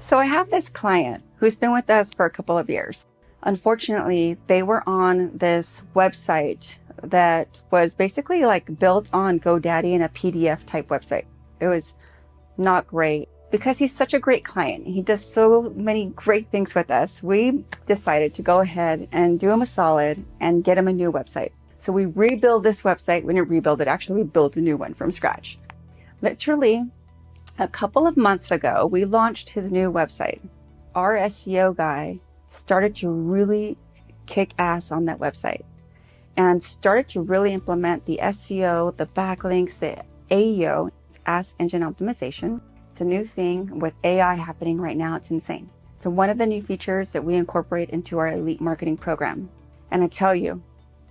So I have this client who's been with us for a couple of years. Unfortunately, they were on this website that was basically like built on GoDaddy and a PDF type website. It was not great. Because he's such a great client, he does so many great things with us, we decided to go ahead and do him a solid and get him a new website. So we rebuild this website. We didn't rebuild it, actually we built a new one from scratch. Literally, a couple of months ago, we launched his new website. Our SEO guy started to really kick ass on that website and started to really implement the SEO, the backlinks, the AEO, Ask Engine Optimization. It's a new thing with AI happening right now. It's insane. It's one of the new features that we incorporate into our Elite Marketing Program. And I tell you,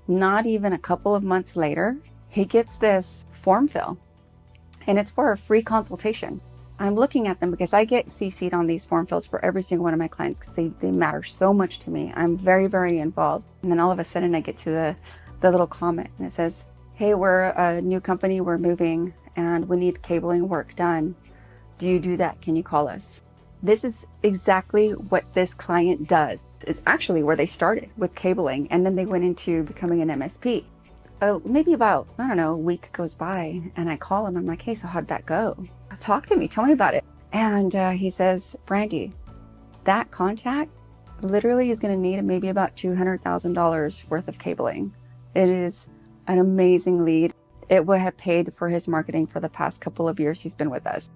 not even a couple of months later, he gets this form fill. And it's for a free consultation. I'm looking at them because I get CC'd on these form fills for every single one of my clients because they matter so much to me. I'm very, very involved. And then all of a sudden I get to the little comment and it says, hey, we're a new company, we're moving and we need cabling work done. Do you do that? Can you call us? This is exactly what this client does. It's actually where they started with cabling and then they went into becoming an MSP. Maybe about, I don't know, a week goes by and I call him. I'm like, hey, so how'd that go? Talk to me, tell me about it. And he says, Brandy, that contact literally is going to need maybe about $200,000 worth of cabling. It is an amazing lead. It would have paid for his marketing for the past couple of years he's been with us.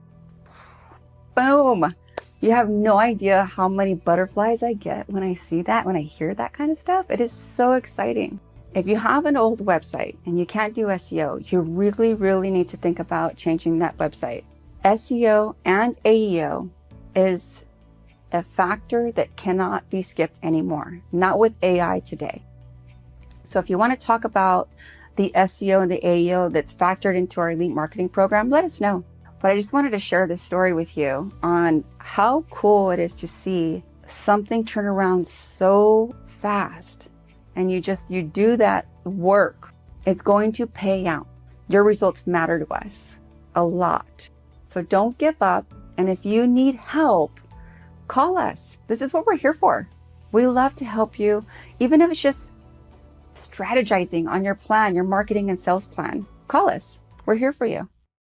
Boom. You have no idea how many butterflies I get when I see that, when I hear that kind of stuff. It is so exciting. If you have an old website and you can't do SEO, you really, really need to think about changing that website. SEO and AEO is a factor that cannot be skipped anymore, not with AI today. So if you want to talk about the SEO and the AEO that's factored into our Elite Marketing Program, let us know. But I just wanted to share this story with you on how cool it is to see something turn around so fast. And you do that work, it's going to pay out. Your results matter to us a lot. So don't give up. And if you need help, call us. This is what we're here for. We love to help you, even if it's just strategizing on your plan, your marketing and sales plan. Call us. We're here for you.